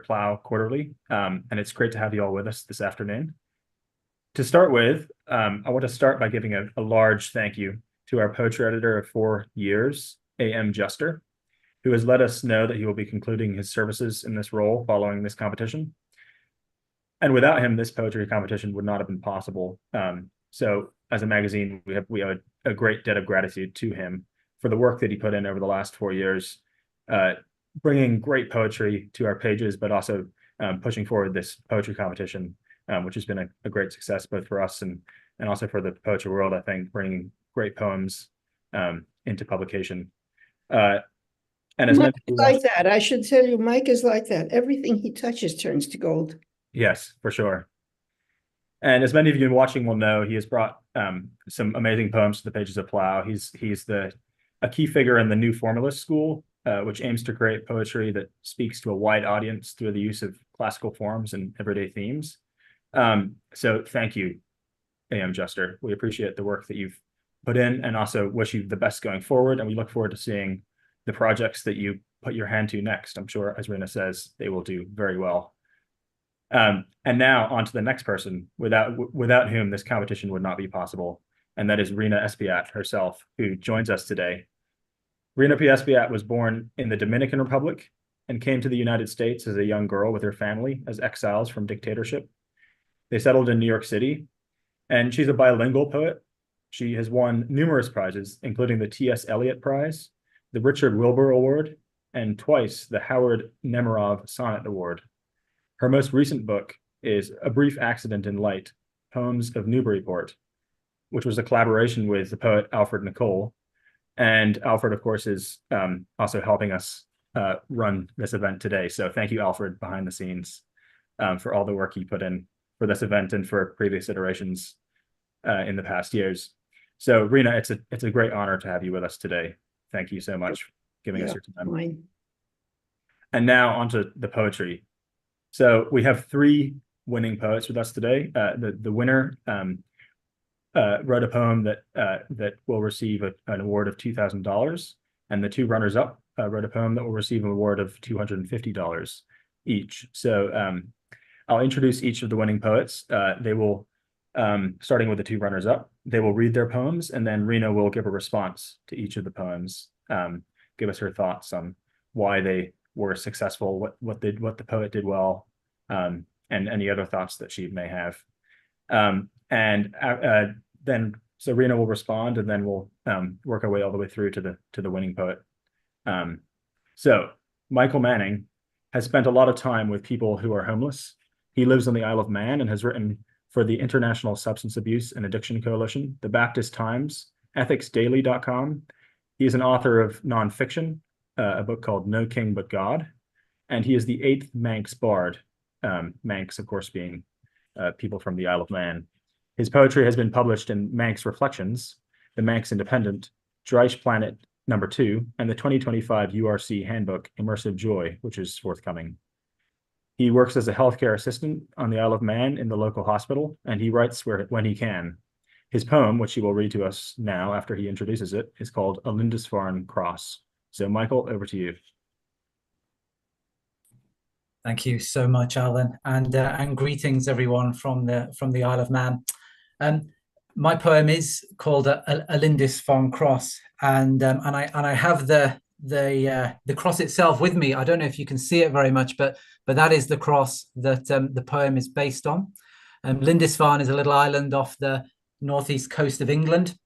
at Plough Quarterly, and it's great to have you all with us this afternoon. To start with, I want to start by giving a large thank you to our poetry editor of 4 years, A.M. Juster, who has let us know that he will be concluding his services in this role following this competition. And without him, this poetry competition would not have been possible. So as a magazine, we have a great debt of gratitude to him for the work that he put in over the last 4 years, bringing great poetry to our pages, but also pushing forward this poetry competition, which has been a great success both for us and also for the poetry world, I think, bringing great poems into publication. And as Mike is like that. I should tell you, Mike is like that. Everything he touches turns to gold. Yes, for sure. And as many of you watching will know, he has brought some amazing poems to the pages of Plough. He's a key figure in the New Formalist School, which aims to create poetry that speaks to a wide audience through the use of classical forms and everyday themes. So thank you, A.M. Juster. We appreciate the work that you've put in and also wish you the best going forward. And we look forward to seeing the projects that you put your hand to next. I'm sure, as Rhina says, they will do very well. And now on to the next person, without whom this competition would not be possible. And that is Rhina Espaillat herself, who joins us today. Rhina P. Espaillat was born in the Dominican Republic and came to the United States as a young girl with her family as exiles from dictatorship. They settled in New York City, and she's a bilingual poet. She has won numerous prizes, including the T.S. Eliot Prize, the Richard Wilbur Award, and twice the Howard Nemerov Sonnet Award. Her most recent book is A Brief Accident in Light, Poems of Newburyport, which was a collaboration with the poet Alfred Nicole. And Alfred, of course, is also helping us run this event today. So thank you, Alfred, behind the scenes, for all the work you put in for this event and for previous iterations in the past years. So Rhina, it's a great honor to have you with us today. Thank you so much for giving us your time. Fine. And now onto the poetry. So we have 3 winning poets with us today. The winner wrote a poem that will receive an award of $2,000, and the 2 runners-up wrote a poem that will receive an award of $250 each. So I'll introduce each of the winning poets. They will, starting with the 2 runners-up, they will read their poems, and then Rhina will give a response to each of the poems, give us her thoughts on why they were successful, what the poet did well, and any other thoughts that she may have. Then so Rhina will respond, and then we'll work our way all the way through to the winning poet. So Michael Manning has spent a lot of time with people who are homeless. He lives on the Isle of Man and has written for the International Substance Abuse and Addiction Coalition, the Baptist Times, ethicsdaily.com. He is an author of nonfiction, a book called No King But God, and he is the 8th Manx Bard, Manx, of course, being people from the Isle of Man. His poetry has been published in Manx Reflections, the Manx Independent, Dreish Planet #2, and the 2025 URC Handbook, Immersive Joy, which is forthcoming. He works as a healthcare assistant on the Isle of Man in the local hospital, and he writes when he can. His poem, which he will read to us now after he introduces it, is called A Lindisfarne Cross. So Michael, over to you. Thank you so much, Alan, and greetings everyone from the Isle of Man. My poem is called a Lindisfarne Cross, and I have the cross itself with me. I don't know if you can see it very much, but that is the cross that the poem is based on. Lindisfarne is a little island off the northeast coast of England,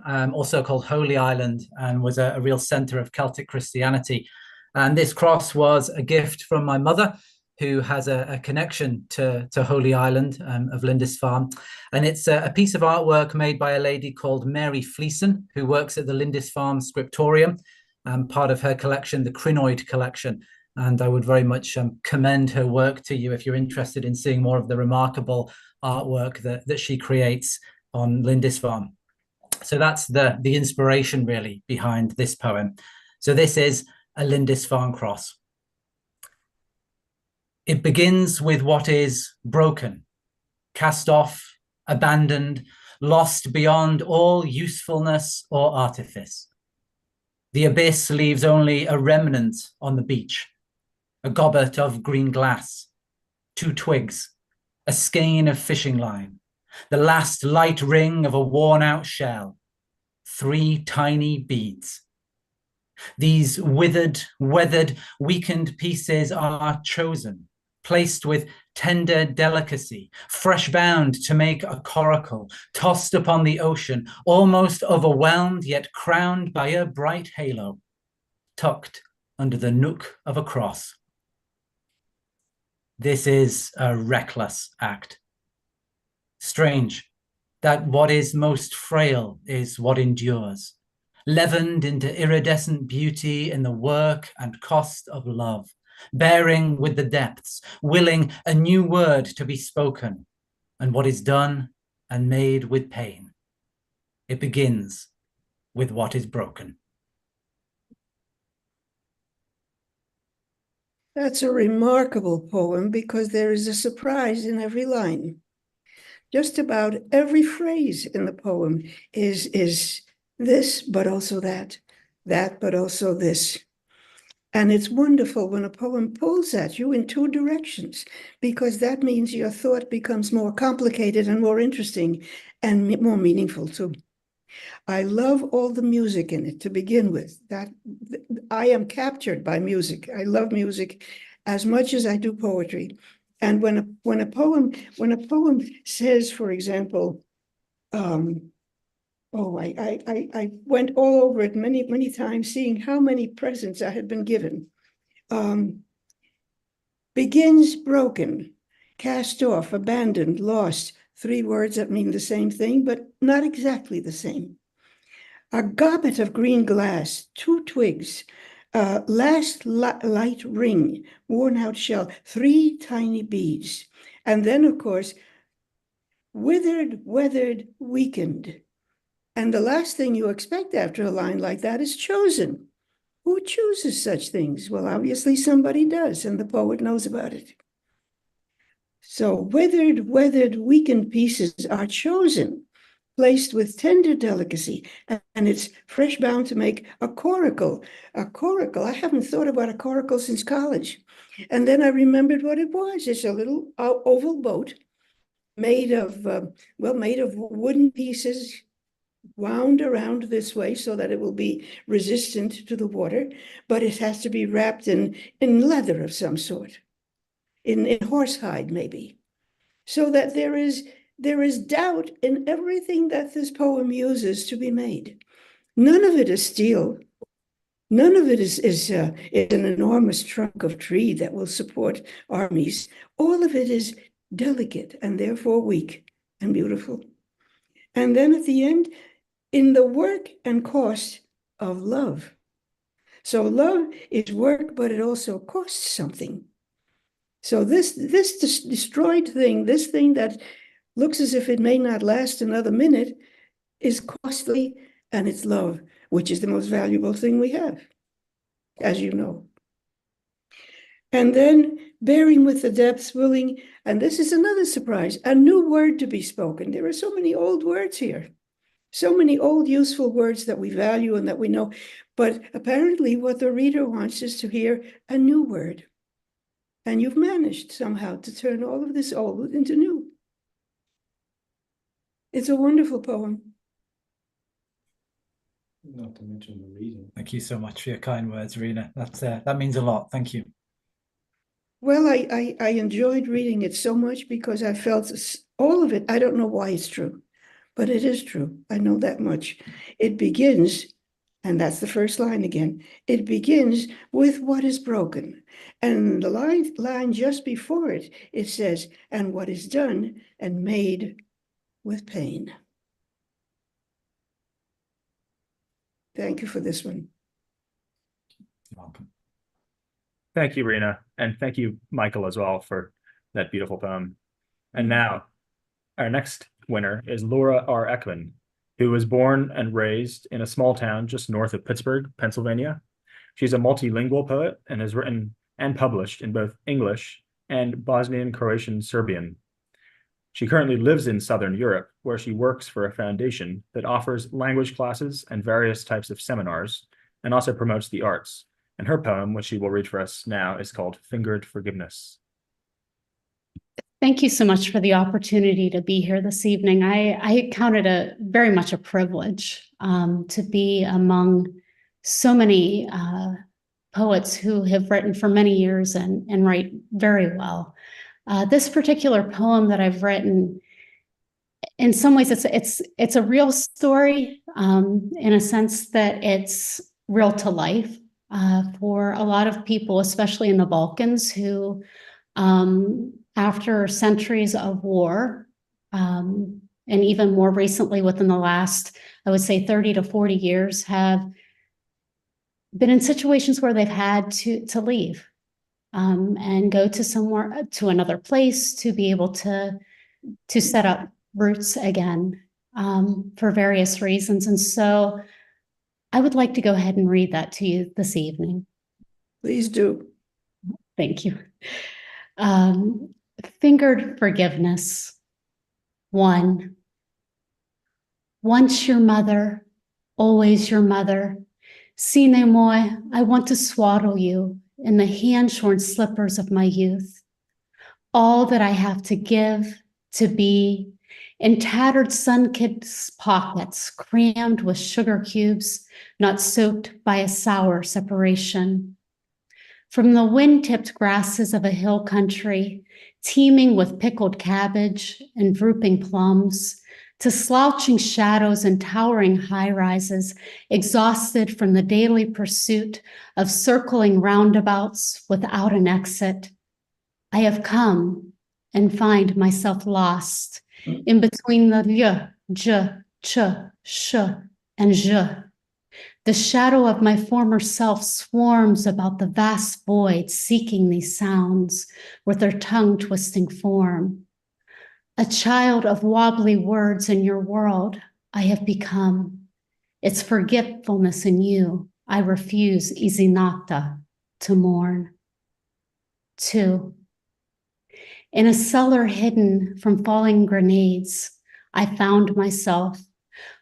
also called Holy Island, and was a real centre of Celtic Christianity. And this cross was a gift from my mother, who has a connection to Holy Island of Lindisfarne. And it's a piece of artwork made by a lady called Mary Fleeson, who works at the Lindisfarne Scriptorium, part of her collection, the Crinoid collection. And I would very much commend her work to you if you're interested in seeing more of the remarkable artwork that she creates on Lindisfarne. So that's the inspiration really behind this poem. So this is a Lindisfarne Cross. It begins with what is broken, cast off, abandoned, lost beyond all usefulness or artifice. The abyss leaves only a remnant on the beach, a gobbet of green glass, 2 twigs, a skein of fishing line, the last light ring of a worn-out shell, 3 tiny beads. These withered, weathered, weakened pieces are chosen, placed with tender delicacy, fresh bound to make a coracle, tossed upon the ocean, almost overwhelmed yet crowned by a bright halo, tucked under the nook of a cross. This is a reckless act. Strange that what is most frail is what endures, leavened into iridescent beauty in the work and cost of love, bearing with the depths, willing a new word to be spoken, and what is done and made with pain. It begins with what is broken. That's a remarkable poem because there is a surprise in every line. Just about every phrase in the poem is this, but also that, but also this. And it's wonderful when a poem pulls at you in 2 directions, because that means your thought becomes more complicated and more interesting and more meaningful too. I love all the music in it to begin with. That I am captured by music. I love music as much as I do poetry. And when a poem says, for example, I went all over it many times, seeing how many presents I had been given. Begins broken, cast off, abandoned, lost. 3 words that mean the same thing, but not exactly the same. A gobbet of green glass, 2 twigs, last light ring, worn out shell, 3 tiny beads. And then, of course, withered, weathered, weakened. And the last thing you expect after a line like that is chosen. Who chooses such things? Well, obviously somebody does, and the poet knows about it. So withered, weathered, weakened pieces are chosen, placed with tender delicacy, and it's fresh bound to make a coracle. A coracle, I haven't thought about a coracle since college. And then I remembered what it was. It's a little oval boat made of wooden pieces wound around this way so that it will be resistant to the water, but it has to be wrapped in leather of some sort, in horsehide maybe, so that there is doubt in everything that this poem uses to be made. None of it is steel. None of it is an enormous trunk of tree that will support armies. All of it is delicate and therefore weak and beautiful. And then at the end, in the work and cost of love. So love is work, but it also costs something. So this destroyed thing, this thing that looks as if it may not last another minute, is costly, and it's love, which is the most valuable thing we have, as you know. And then bearing with the depths, willing, and this is another surprise, a new word to be spoken. There are so many old words here, so many old useful words that we value and that we know, but apparently what the reader wants is to hear a new word. And you've managed somehow to turn all of this old into new. It's a wonderful poem. Not to mention the reading. Thank you so much for your kind words, Rhina. That means a lot. Thank you. Well, I enjoyed reading it so much because I felt all of it. I don't know why it's true, but it is true. I know that much. It begins, and that's the first line again. It begins with what is broken. And the line just before it, it says, and what is done and made with pain. Thank you for this one. You're welcome. Thank you, Rhina, and thank you, Michael, as well, for that beautiful poem. And now, our next winner is Laura R. Ekman, who was born and raised in a small town just north of Pittsburgh, Pennsylvania. She's a multilingual poet and has written and published in both English and Bosnian, Croatian, Serbian. She currently lives in Southern Europe, where she works for a foundation that offers language classes and various types of seminars, and also promotes the arts, And her poem, which she will read for us now, is called Fingered Forgiveness. Thank you so much for the opportunity to be here this evening. I count it very much a privilege to be among so many poets who have written for many years and write very well. This particular poem that I've written, in some ways, it's a real story in a sense that it's real to life for a lot of people, especially in the Balkans, who after centuries of war, and even more recently within the last, I would say 30 to 40 years, have been in situations where they've had to leave and go to somewhere, to another place, to be able to set up roots again for various reasons. And so I would like to go ahead and read that to you this evening. Please do. Thank you. Fingered Forgiveness. 1. Once your mother, always your mother. Sine moi, I want to swaddle you in the hand-shorn slippers of my youth. All that I have to give, to be, in tattered sun-kissed pockets, crammed with sugar cubes, not soaked by a sour separation. From the wind-tipped grasses of a hill country, teeming with pickled cabbage and drooping plums, to slouching shadows and towering high-rises, exhausted from the daily pursuit of circling roundabouts without an exit, I have come and find myself lost in between the y, j, ch, sh, and je. The shadow of my former self swarms about the vast void, seeking these sounds with their tongue-twisting form. A child of wobbly words in your world, I have become. Its forgetfulness in you, I refuse izinata to mourn. 2. In a cellar hidden from falling grenades, I found myself,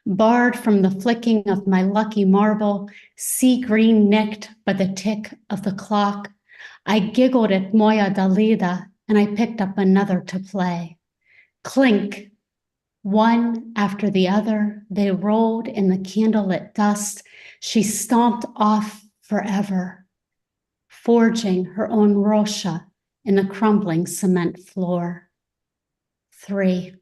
barred from the flicking of my lucky marble, sea green nicked by the tick of the clock. I giggled at Moya Dalida, and I picked up another to play. Clink. One after the other, they rolled in the candlelit dust. She stomped off forever, forging her own rosha in the crumbling cement floor. 3.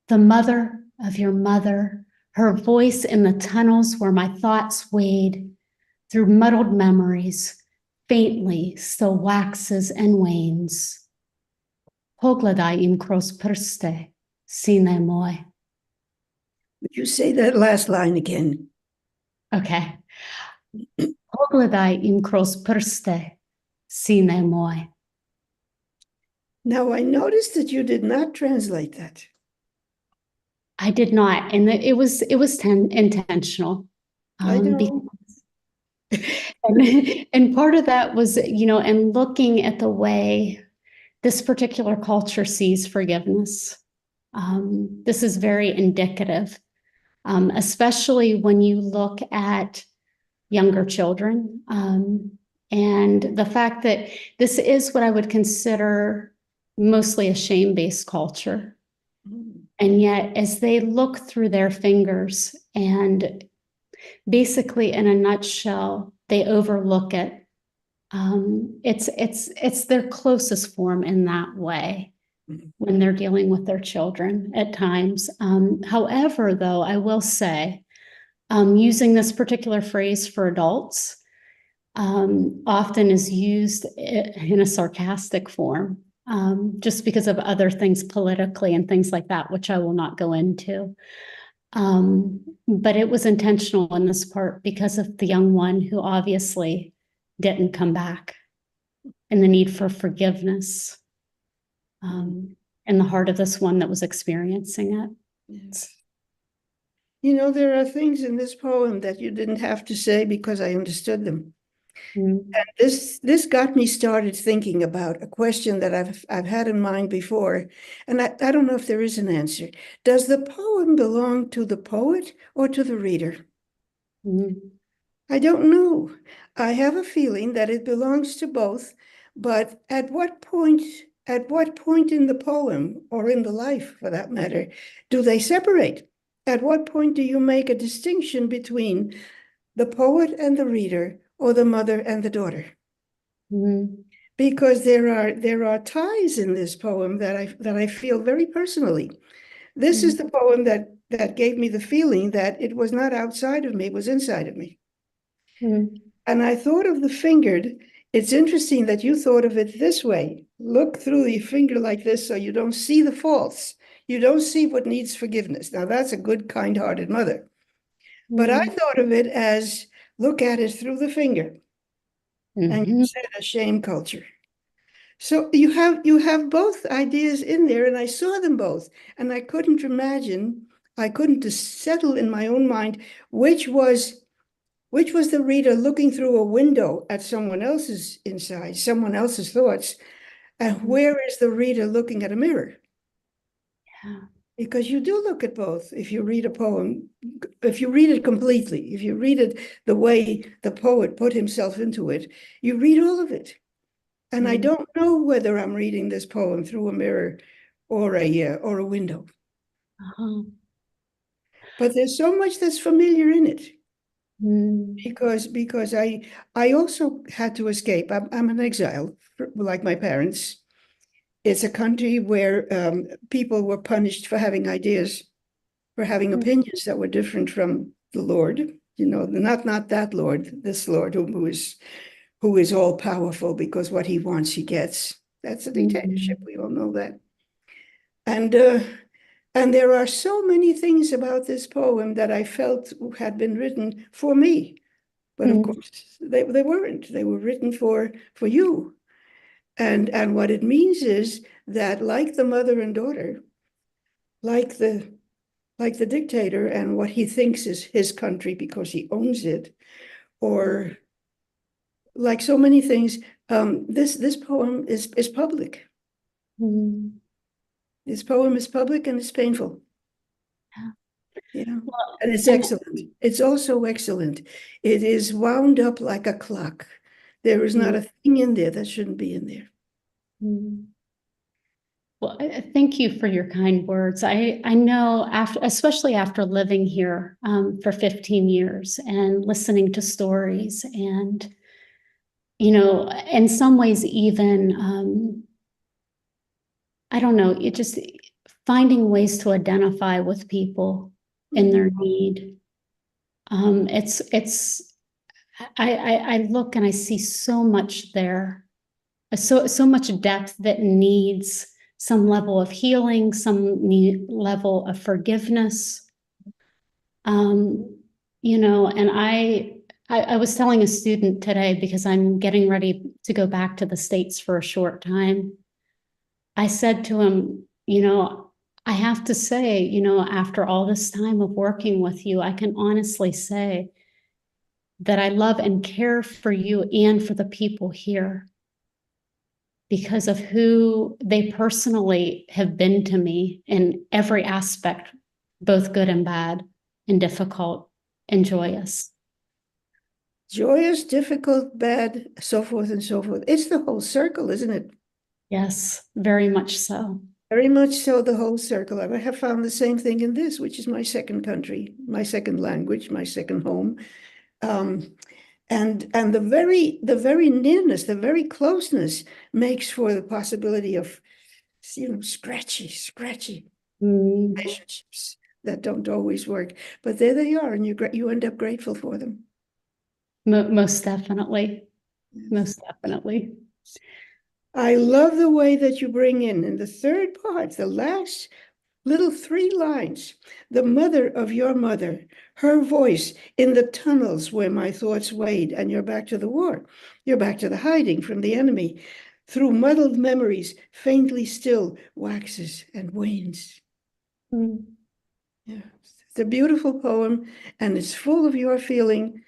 The mother of your mother, her voice in the tunnels where my thoughts wade through muddled memories, faintly still waxes and wanes. Pogledaj im kroz prste, sine moj. Would you say that last line again? Okay. Pogledaj im kroz prste, sine moj. Now, I noticed that you did not translate that. I did not, and it was intentional. I know. And part of that was, and looking at the way this particular culture sees forgiveness. This is very indicative, especially when you look at younger children, and the fact that this is what I would consider mostly a shame-based culture. And yet, as they look through their fingers and basically, in a nutshell, they overlook it. It's their closest form in that way when they're dealing with their children at times. However, though, I will say, using this particular phrase for adults often is used in a sarcastic form, just because of other things politically and things like that, which I will not go into. But it was intentional in this part because of the young one who obviously didn't come back, and the need for forgiveness in the heart of this one that was experiencing it. Yes. There are things in this poem that you didn't have to say because I understood them. And this got me started thinking about a question that I've had in mind before, and I don't know if there is an answer. Does the poem belong to the poet or to the reader? I don't know. I have a feeling that it belongs to both, but at what point in the poem, or in the life for that matter, do they separate? At what point do you make a distinction between the poet and the reader, or the mother and the daughter? Mm, Because there are ties in this poem that I feel very personally. This is the poem that gave me the feeling that it was not outside of me, it was inside of me. mm, And I thought of the fingered. It's interesting that you thought of it this way. Look through your finger like this so you don't see the faults. You don't see what needs forgiveness. Now, that's a good, kind-hearted mother. But I thought of it as look at it through the finger. And you mhm, said a shame culture. So you have both ideas in there, and I saw them both, and I couldn't imagine, I couldn't settle in my own mind which was the reader looking through a window at someone else's inside, someone else's thoughts, and where is the reader looking at a mirror? yeah, Because you do look at both if you read a poem, if you read it completely, if you read it the way the poet put himself into it, you read all of it. And I don't know whether I'm reading this poem through a mirror or a window. uh-huh, But there's so much that's familiar in it mm, because I also had to escape. I'm an exile, like my parents. It's a country where people were punished for having ideas, for having mm, opinions that were different from the Lord. You know, not that Lord, this Lord who is all powerful because what he wants he gets. That's a dictatorship. mm, We all know that. And there are so many things about this poem that I felt had been written for me. But of mm, course, they weren't. They were written for you. And what it means is that, like the mother and daughter, like the dictator and what he thinks is his country because he owns it, or like so many things, this poem is public. mm. This poem is public and it's painful. Yeah. Yeah. Well, And it's and excellent. It's also excellent. It is wound up like a clock. There is not a thing in there that shouldn't be in there. mm. Well, thank you for your kind words. I know especially after living here for 15 years and listening to stories and, in some ways even, I don't know, it just finding ways to identify with people in their need. I look and I see so much there, so much depth that needs some level of healing, some level of forgiveness. And I was telling a student today, because I'm getting ready to go back to the States for a short time. I said to him, I have to say, after all this time of working with you, I can honestly say that I love and care for you and for the people here because of who they personally have been to me in every aspect, both good and bad, and difficult and joyous. Joyous, difficult, bad, so forth and so forth. It's the whole circle, isn't it? Yes, very much so. Very much so, the whole circle. And I have found the same thing in this, which is my second country, my second language, my second home. And the very nearness, the very closeness makes for the possibility of, scratchy relationships that don't always work. But there they are, and you end up grateful for them. Most definitely. Most definitely. I love the way that you bring in the third part, the last little 3 lines, the mother of your mother, her voice in the tunnels where my thoughts wade, and you're back to the war. You're back to the hiding from the enemy. Through muddled memories, faintly still waxes and wanes. Yeah, it's a beautiful poem, and it's full of your feeling.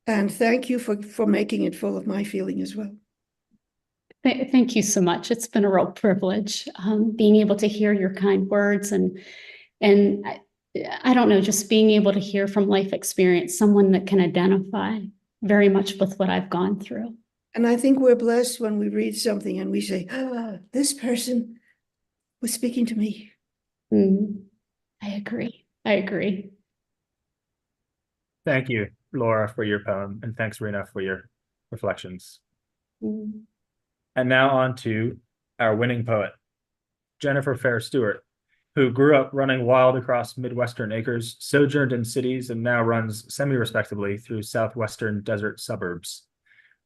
And thank you for making it full of my feeling as well. Thank you so much. It's been a real privilege being able to hear your kind words and I don't know, just being able to hear from life experience, someone that can identify very much with what I've gone through. And I think we're blessed when we read something and we say, "Ah, this person was speaking to me." I agree. I agree. Thank you, Laura, for your poem, and thanks, Rhina, for your reflections. Mm. And now on to our winning poet, Jennifer Fair Stewart, who grew up running wild across Midwestern acres, sojourned in cities, and now runs semi-respectably through Southwestern desert suburbs.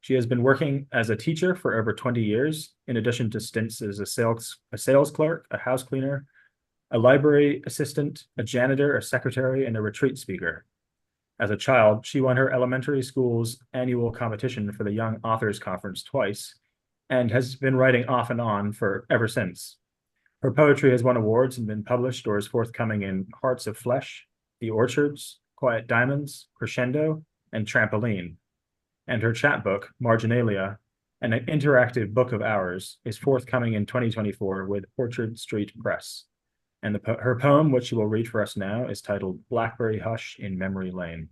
She has been working as a teacher for over 20 years, in addition to stints as a sales clerk, a house cleaner, a library assistant, a janitor, a secretary, and a retreat speaker. As a child, she won her elementary school's annual competition for the Young Authors Conference twice, and has been writing off and on for ever since. Her poetry has won awards and been published or is forthcoming in Hearts of Flesh, The Orchards, Quiet Diamonds, Crescendo, and Trampoline. And her chapbook, Marginalia, an interactive book of hours, is forthcoming in 2024 with Orchard Street Press. And her poem, which she will read for us now, is titled Blackberry Hush in Memory Lane.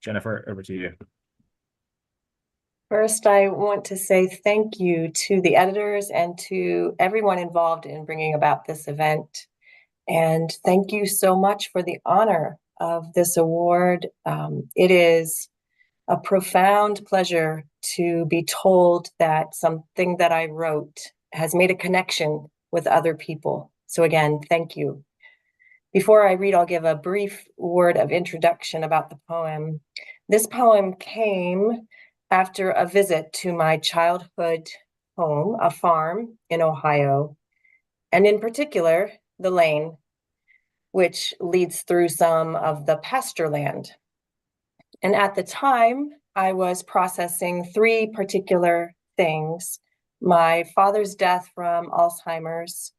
Jennifer, over to you. First, I want to say thank you to the editors and to everyone involved in bringing about this event. And thank you so much for the honor of this award. It is a profound pleasure to be told that something that I wrote has made a connection with other people. So again, thank you. Before I read, I'll give a brief word of introduction about the poem. This poem came after a visit to my childhood home, a farm in Ohio, and in particular, the lane, which leads through some of the pasture land. And at the time, I was processing three particular things: my father's death from Alzheimer's,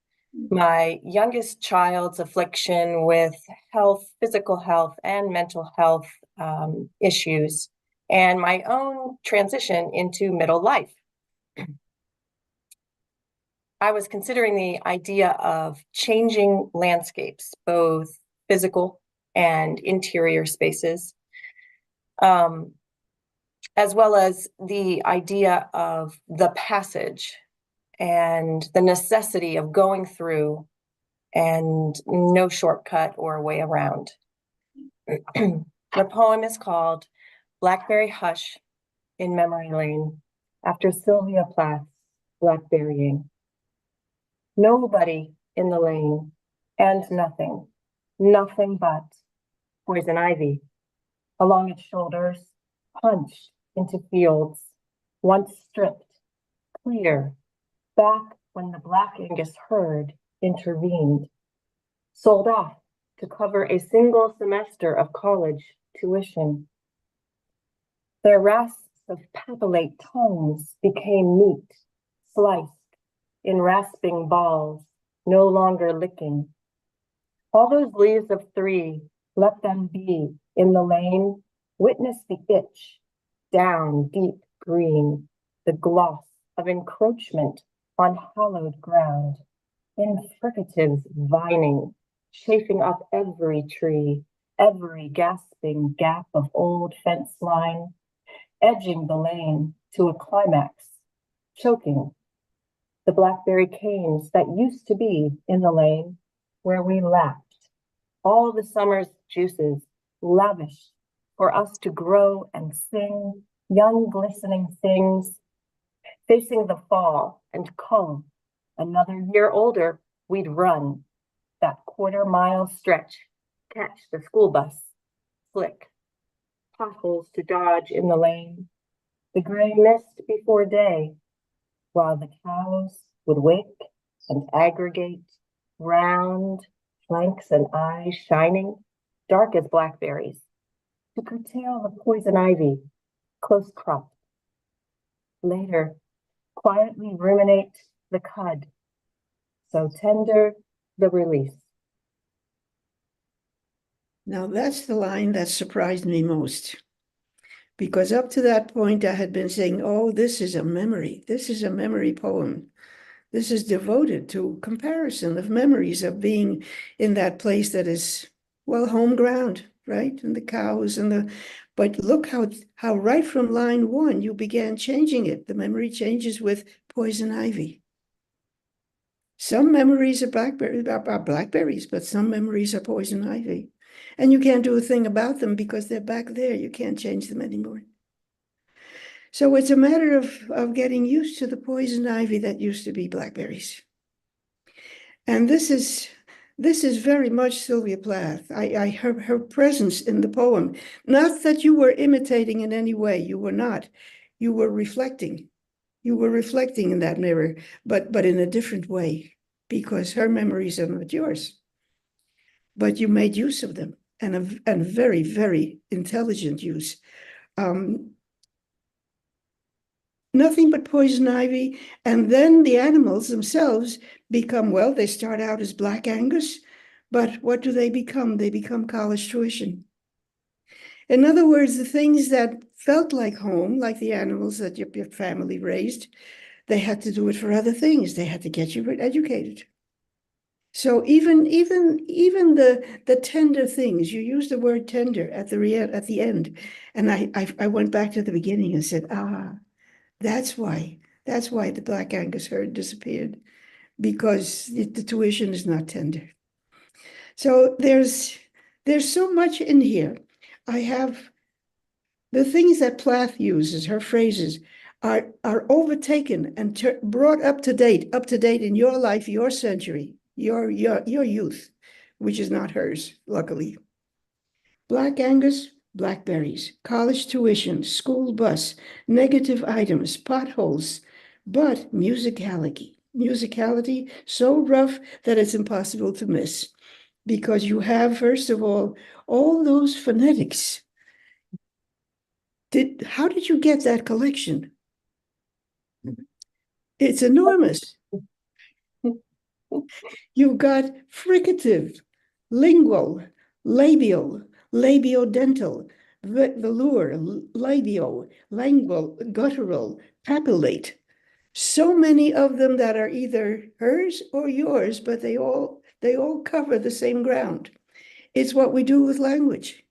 my youngest child's affliction with health, physical health, and mental health issues, and my own transition into middle life. I was considering the idea of changing landscapes, both physical and interior spaces, as well as the idea of the passage and the necessity of going through and no shortcut or way around. The poem is called Blackberry Hush in Memory Lane, after Sylvia Plath's Blackberrying. Nobody in the lane, and nothing but poison ivy along its shoulders, punched into fields, once stripped, clear, back when the Black Angus herd intervened, sold off to cover a single semester of college tuition. Their rasps of papillate tongues became meat, sliced in rasping balls, no longer licking. All those leaves of three, let them be in the lane, witness the itch, down deep green, the gloss of encroachment on hallowed ground, in fricatives vining, chafing up every tree, every gasping gap of old fence line, edging the lane to a climax, choking the blackberry canes that used to be in the lane where we lapped all the summer's juices, lavished for us to grow and sing young glistening things, facing the fall and cull. Another year older, we'd run that quarter-mile stretch, catch the school bus, flick, potholes to dodge in the lane, the gray mist before day, while the cows would wake and aggregate, round, flanks and eyes shining, dark as blackberries, to curtail the poison ivy, close cropped. Later, quietly ruminate the cud, so tender the release. Now that's the line that surprised me most. Because up to that point, I had been saying, oh, this is a memory. This is a memory poem. This is devoted to comparison of memories of being in that place that is, well, home ground, right? And the cows but look how right from line 1, you began changing it. The memory changes with poison ivy. Some memories are blackberries, but some memories are poison ivy. And you can't do a thing about them because they're back there. You can't change them anymore. So it's a matter of getting used to the poison ivy that used to be blackberries. And this is very much Sylvia Plath. Her presence in the poem, not that you were imitating in any way, you were not. You were reflecting. You were reflecting in that mirror, but in a different way, because her memories are not yours. But you made use of them, and very, very intelligent use. Nothing but poison ivy, and then the animals themselves become, well, they start out as Black Angus, but what do they become? They become college tuition. In other words, the things that felt like home, like the animals that your family raised, they had to do it for other things. They had to get you educated. So even the tender things, you use the word tender at the end, and I went back to the beginning and said, that's why the Black Angus herd disappeared, because the tuition is not tender. So there's so much in here. I have the things that Plath uses, her phrases, are overtaken and brought up to date in your life, your century, your youth, which is not hers, luckily. Black Angus, blackberries, college tuition, school bus, negative items, potholes, but musicality so rough that it's impossible to miss, because you have, first of all those phonetics. How did you get that collection? It's enormous. You've got fricative, lingual, labial, labiodental, velour, labio, lingual, guttural, papillate. So many of them that are either hers or yours, but they all cover the same ground. It's what we do with language.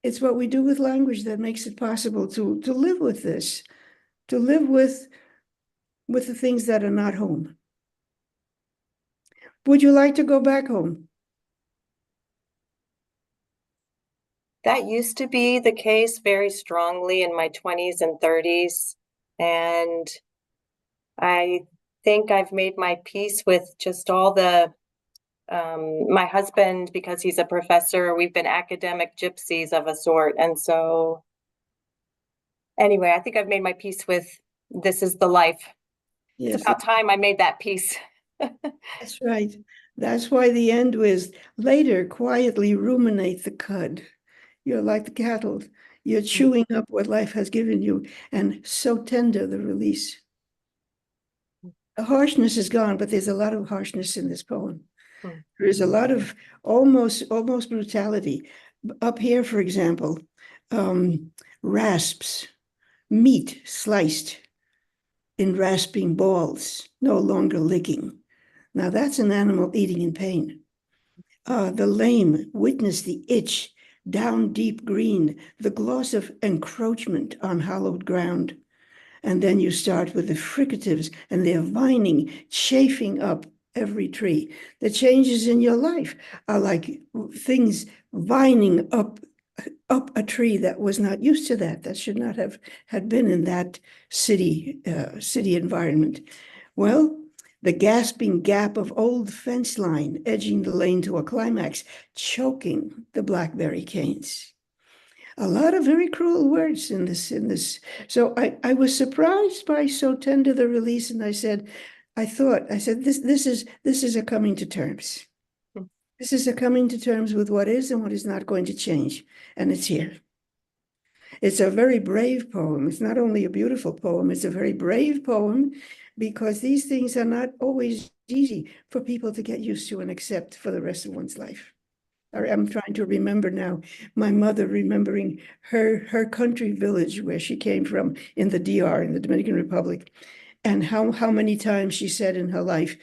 It's what we do with language that makes it possible to live with this, to live with the things that are not home. Would you like to go back home? That used to be the case very strongly in my 20s and 30s. And I think I've made my peace with just all the, my husband, because he's a professor, we've been academic gypsies of a sort. And so anyway, I think I've made my peace with this is the life. Yes, it's about time I made that peace. that's right. That's why the end was later quietly ruminate the cud. You're like the cattle. You're chewing up what life has given you, and so tender the release. The harshness is gone, but there's a lot of harshness in this poem. There is a lot of almost brutality. Up here, for example, rasps, meat sliced in rasping balls, no longer licking. Now that's an animal eating in pain. The lame witness the itch, down deep green, the gloss of encroachment on hallowed ground. And then you start with the fricatives, and they're vining, chafing up every tree. The changes in your life are like things vining up a tree that was not used to that should not have had been in that city environment. Well, the gasping gap of old fence line edging the lane to a climax, choking the blackberry canes. A lot of very cruel words in this. So I was surprised by so tender the release, and I said, this is a coming to terms. This is a coming to terms with what is and what is not going to change, and it's here. It's a very brave poem. It's not only a beautiful poem, it's a very brave poem, because these things are not always easy for people to get used to and accept for the rest of one's life. I'm trying to remember now, my mother remembering her country village where she came from in the DR, in the Dominican Republic, and how many times she said in her life,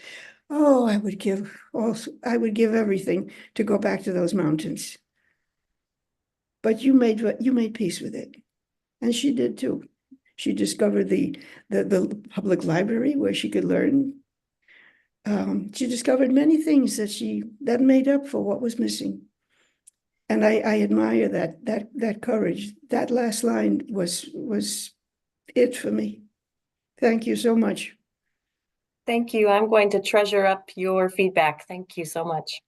oh, I would give everything to go back to those mountains. but you made peace with it. And she did too. She discovered the public library where she could learn. She discovered many things that made up for what was missing. And I admire that courage. That last line was it for me. Thank you so much. Thank you. I'm going to treasure up your feedback. Thank you so much.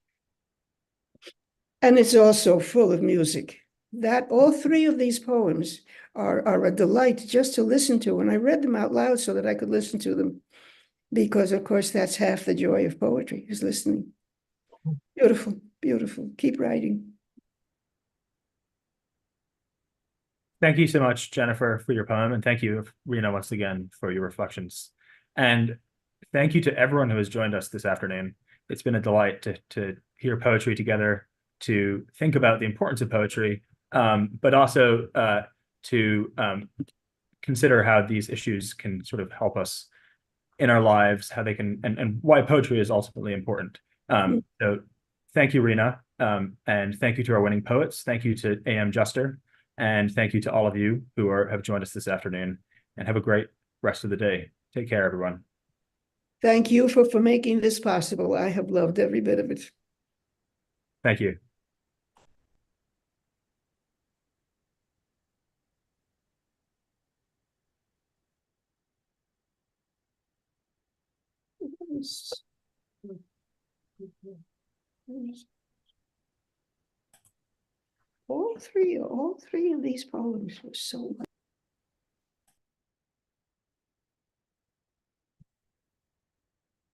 And it's also full of music. That all three of these poems are a delight just to listen to. And I read them out loud so that I could listen to them, because of course that's half the joy of poetry, is listening. Beautiful, beautiful. Keep writing. Thank you so much, Jennifer, for your poem, and thank you, Rhina, once again for your reflections. And thank you to everyone who has joined us this afternoon. It's been a delight to hear poetry together, to think about the importance of poetry, but also to consider how these issues can sort of help us in our lives, how they can, and why poetry is ultimately important. So thank you, Rhina, and thank you to our winning poets. Thank you to A.M. Juster. And thank you to all of you who have joined us this afternoon, and have a great rest of the day. Take care, everyone. Thank you for making this possible. I have loved every bit of it. Thank you. All three of these poems were so